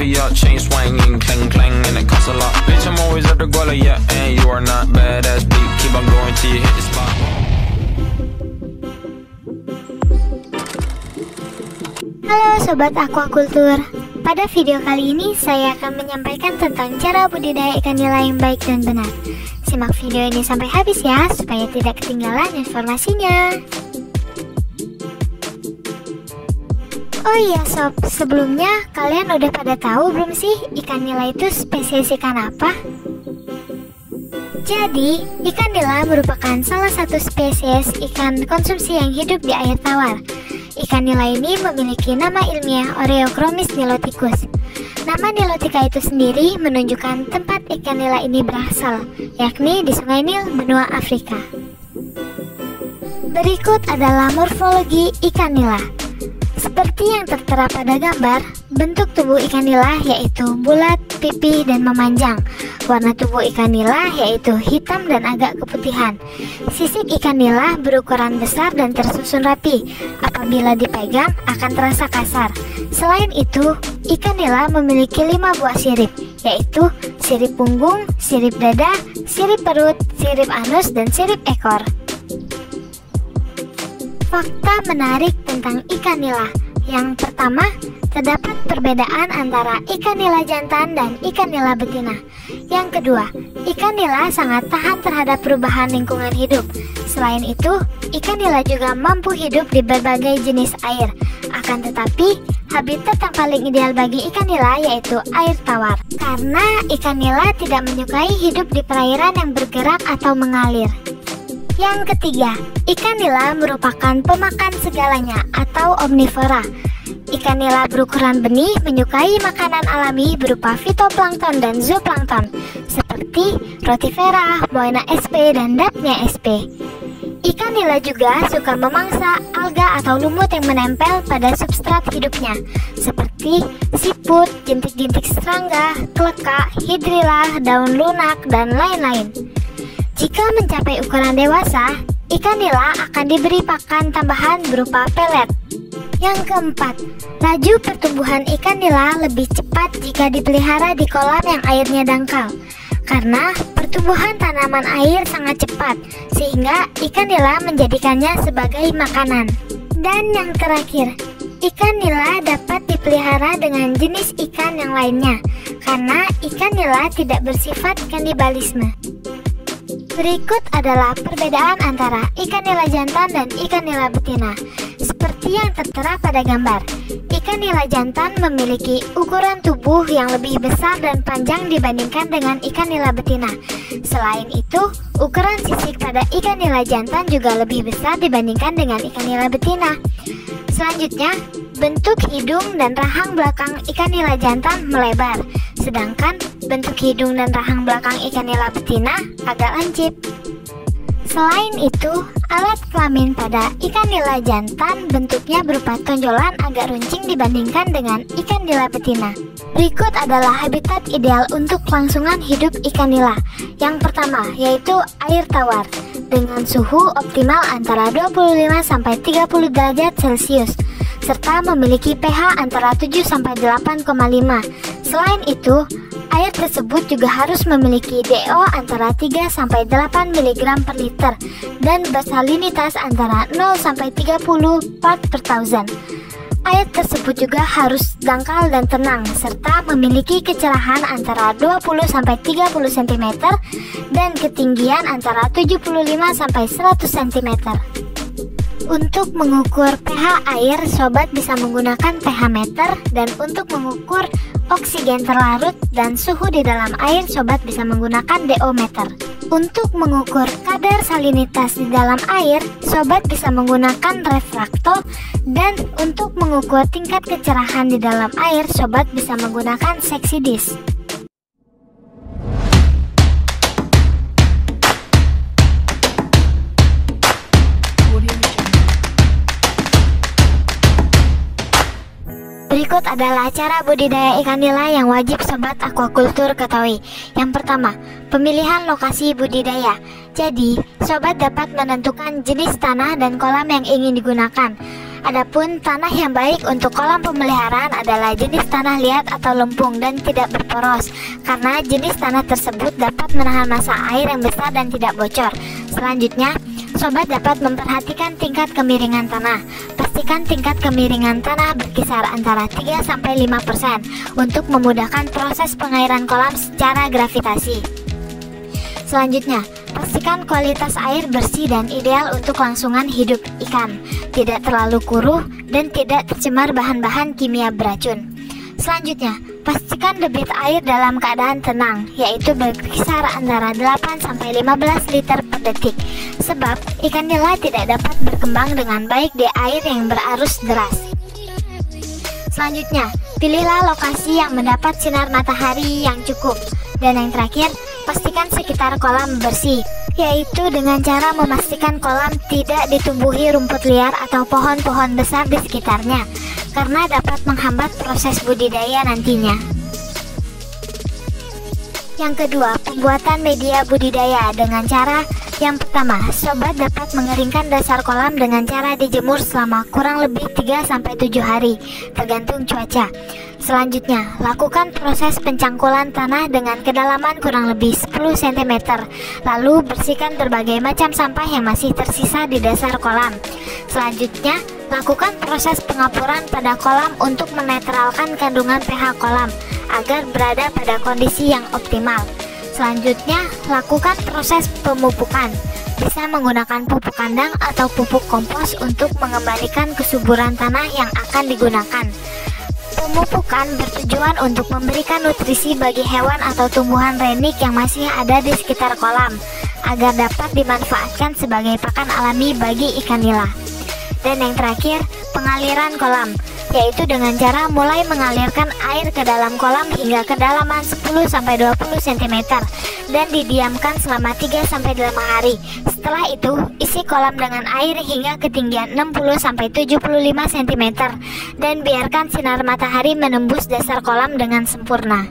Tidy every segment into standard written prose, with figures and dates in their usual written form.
for your chain swinging, clang clang, and it costs a lot. Bitch, I'm always at the guala, yeah, and you are not badass beat. Keep on going till you hit the spot. Halo Sobat Aquaculture. Pada video kali ini saya akan menyampaikan tentang cara budidaya ikan nila yang baik dan benar. Simak video ini sampai habis ya, supaya tidak ketinggalan informasinya. Oh iya sob, sebelumnya kalian udah pada tahu belum sih ikan nila itu spesies ikan apa? Jadi, ikan nila merupakan salah satu spesies ikan konsumsi yang hidup di air tawar. Ikan nila ini memiliki nama ilmiah Oreochromis niloticus. Nama nilotica itu sendiri menunjukkan tempat ikan nila ini berasal, yakni di Sungai Nil, benua Afrika. Berikut adalah morfologi ikan nila. Seperti yang tertera pada gambar, bentuk tubuh ikan nila yaitu bulat, pipih, dan memanjang. Warna tubuh ikan nila yaitu hitam dan agak keputihan. Sisik ikan nila berukuran besar dan tersusun rapi. Apabila dipegang akan terasa kasar. Selain itu, ikan nila memiliki 5 buah sirip, yaitu sirip punggung, sirip dada, sirip perut, sirip anus, dan sirip ekor. Fakta menarik tentang ikan nila. Yang pertama, terdapat perbedaan antara ikan nila jantan dan ikan nila betina. Yang kedua, ikan nila sangat tahan terhadap perubahan lingkungan hidup. Selain itu, ikan nila juga mampu hidup di berbagai jenis air. Akan tetapi, habitat yang paling ideal bagi ikan nila yaitu air tawar. Karena ikan nila tidak menyukai hidup di perairan yang bergerak atau mengalir. Yang ketiga, ikan nila merupakan pemakan segalanya atau omnivora. Ikan nila berukuran benih menyukai makanan alami berupa fitoplankton dan zooplankton seperti rotifera, moena sp, dan dapnia sp. Ikan nila juga suka memangsa alga atau lumut yang menempel pada substrat hidupnya seperti siput, jentik-jentik serangga, kleka, hidrilla, daun lunak, dan lain-lain. Jika mencapai ukuran dewasa, ikan nila akan diberi pakan tambahan berupa pelet. Yang keempat, laju pertumbuhan ikan nila lebih cepat jika dipelihara di kolam yang airnya dangkal. Karena pertumbuhan tanaman air sangat cepat, sehingga ikan nila menjadikannya sebagai makanan. Dan yang terakhir, ikan nila dapat dipelihara dengan jenis ikan yang lainnya, karena ikan nila tidak bersifat kanibalisme. Berikut adalah perbedaan antara ikan nila jantan dan ikan nila betina. Seperti yang tertera pada gambar, ikan nila jantan memiliki ukuran tubuh yang lebih besar dan panjang dibandingkan dengan ikan nila betina. Selain itu, ukuran sisik pada ikan nila jantan juga lebih besar dibandingkan dengan ikan nila betina. Selanjutnya, bentuk hidung dan rahang belakang ikan nila jantan melebar, sedangkan bentuk hidung dan rahang belakang ikan nila betina agak lancip. Selain itu, alat kelamin pada ikan nila jantan bentuknya berupa tonjolan agak runcing dibandingkan dengan ikan nila betina. Berikut adalah habitat ideal untuk kelangsungan hidup ikan nila. Yang pertama yaitu air tawar dengan suhu optimal antara 25-30 derajat Celcius serta memiliki pH antara 7-8,5. Selain itu, air tersebut juga harus memiliki DO antara 3-8 mg per liter dan bersalinitas antara 0-30 part per thousand. Air tersebut juga harus dangkal dan tenang serta memiliki kecerahan antara 20-30 cm dan ketinggian antara 75-100 cm. Untuk mengukur pH air, sobat bisa menggunakan pH meter, dan untuk mengukur oksigen terlarut dan suhu di dalam air, sobat bisa menggunakan DO meter. Untuk mengukur kadar salinitas di dalam air, sobat bisa menggunakan refrakto, dan untuk mengukur tingkat kecerahan di dalam air, sobat bisa menggunakan seksi disk. Berikut adalah cara budidaya ikan nila yang wajib sobat aquaculture ketahui. Yang pertama, pemilihan lokasi budidaya. Jadi, sobat dapat menentukan jenis tanah dan kolam yang ingin digunakan. Adapun tanah yang baik untuk kolam pemeliharaan adalah jenis tanah liat atau lempung dan tidak berporos, karena jenis tanah tersebut dapat menahan massa air yang besar dan tidak bocor. Selanjutnya, sobat dapat memperhatikan tingkat kemiringan tanah. Pastikan tingkat kemiringan tanah berkisar antara 3-5% untuk memudahkan proses pengairan kolam secara gravitasi. Selanjutnya, pastikan kualitas air bersih dan ideal untuk kelangsungan hidup ikan, tidak terlalu kuruh dan tidak tercemar bahan-bahan kimia beracun. Selanjutnya, pastikan debit air dalam keadaan tenang, yaitu berkisar antara 8-15 liter per detik, sebab ikan nila tidak dapat berkembang dengan baik di air yang berarus deras. Selanjutnya, pilihlah lokasi yang mendapat sinar matahari yang cukup. Dan yang terakhir, pastikan sekitar kolam bersih, yaitu dengan cara memastikan kolam tidak ditumbuhi rumput liar atau pohon-pohon besar di sekitarnya, karena dapat menghambat proses budidaya nantinya. Yang kedua, pembuatan media budidaya dengan cara yang pertama, sobat dapat mengeringkan dasar kolam dengan cara dijemur selama kurang lebih 3-7 hari, tergantung cuaca. Selanjutnya, lakukan proses pencangkulan tanah dengan kedalaman kurang lebih 10 cm. Lalu bersihkan berbagai macam sampah yang masih tersisa di dasar kolam. Selanjutnya, lakukan proses pengapuran pada kolam untuk menetralkan kandungan pH kolam agar berada pada kondisi yang optimal. Selanjutnya, lakukan proses pemupukan. Bisa menggunakan pupuk kandang atau pupuk kompos untuk mengembalikan kesuburan tanah yang akan digunakan. Pemupukan bertujuan untuk memberikan nutrisi bagi hewan atau tumbuhan renik yang masih ada di sekitar kolam, agar dapat dimanfaatkan sebagai pakan alami bagi ikan nila. Dan yang terakhir, pengaliran kolam, yaitu dengan cara mulai mengalirkan air ke dalam kolam hingga kedalaman 10-20 cm dan didiamkan selama 3-5 hari. Setelah itu, isi kolam dengan air hingga ketinggian 60-75 cm dan biarkan sinar matahari menembus dasar kolam dengan sempurna.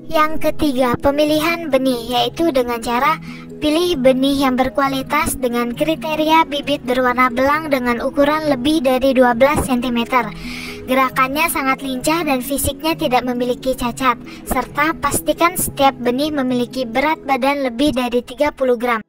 Yang ketiga, pemilihan benih, yaitu dengan cara pilih benih yang berkualitas dengan kriteria bibit berwarna belang dengan ukuran lebih dari 12 cm. Gerakannya sangat lincah dan fisiknya tidak memiliki cacat, serta pastikan setiap benih memiliki berat badan lebih dari 30 gram.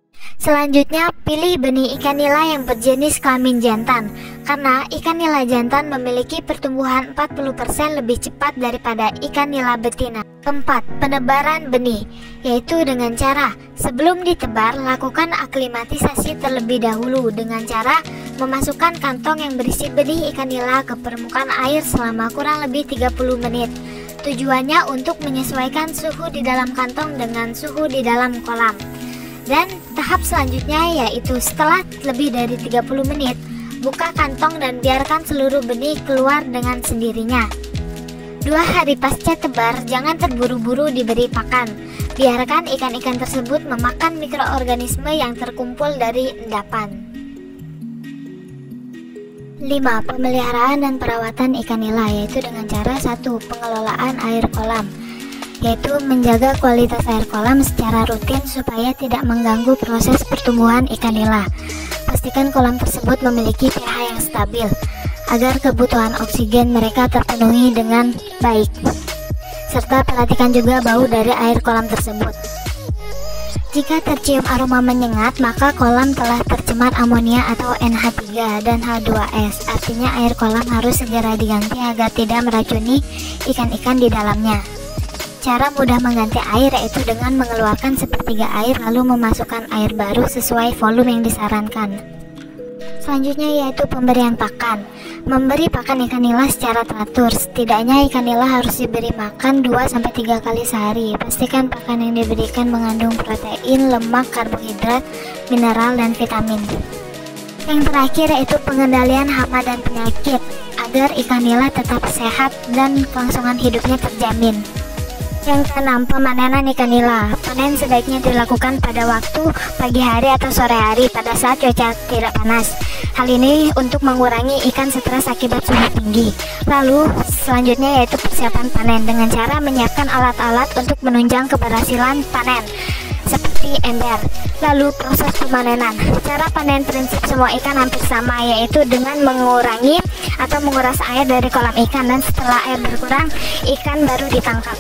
Selanjutnya, pilih benih ikan nila yang berjenis kelamin jantan, karena ikan nila jantan memiliki pertumbuhan 40% lebih cepat daripada ikan nila betina. Keempat, penebaran benih, yaitu dengan cara sebelum ditebar, lakukan aklimatisasi terlebih dahulu dengan cara memasukkan kantong yang berisi benih ikan nila ke permukaan air selama kurang lebih 30 menit. Tujuannya untuk menyesuaikan suhu di dalam kantong dengan suhu di dalam kolam. Dan tahap selanjutnya yaitu setelah lebih dari 30 menit, buka kantong dan biarkan seluruh benih keluar dengan sendirinya. 2 hari pasca tebar, jangan terburu-buru diberi pakan. Biarkan ikan-ikan tersebut memakan mikroorganisme yang terkumpul dari endapan. 5. Pemeliharaan dan perawatan ikan nila, yaitu dengan cara 1. Pengelolaan air kolam, yaitu menjaga kualitas air kolam secara rutin supaya tidak mengganggu proses pertumbuhan ikan nila. Pastikan kolam tersebut memiliki pH yang stabil agar kebutuhan oksigen mereka terpenuhi dengan baik, serta perhatikan juga bau dari air kolam tersebut. Jika tercium aroma menyengat, maka kolam telah tercemar amonia atau NH3 dan H2S. Artinya air kolam harus segera diganti agar tidak meracuni ikan-ikan di dalamnya. Cara mudah mengganti air yaitu dengan mengeluarkan sepertiga air lalu memasukkan air baru sesuai volume yang disarankan. Selanjutnya yaitu pemberian pakan. Memberi pakan ikan nila secara teratur. Setidaknya ikan nila harus diberi makan 2-3 kali sehari. Pastikan pakan yang diberikan mengandung protein, lemak, karbohidrat, mineral, dan vitamin. Yang terakhir yaitu pengendalian hama dan penyakit agar ikan nila tetap sehat dan kelangsungan hidupnya terjamin. Yang keenam, pemanenan ikan nila. Panen sebaiknya dilakukan pada waktu pagi hari atau sore hari pada saat cuaca tidak panas. Hal ini untuk mengurangi ikan stres akibat suhu tinggi. Lalu selanjutnya yaitu persiapan panen dengan cara menyiapkan alat-alat untuk menunjang keberhasilan panen, seperti menjadi ember. Lalu proses pemanenan. Cara panen prinsip semua ikan hampir sama, yaitu dengan mengurangi atau menguras air dari kolam ikan, dan setelah air berkurang, ikan baru ditangkap.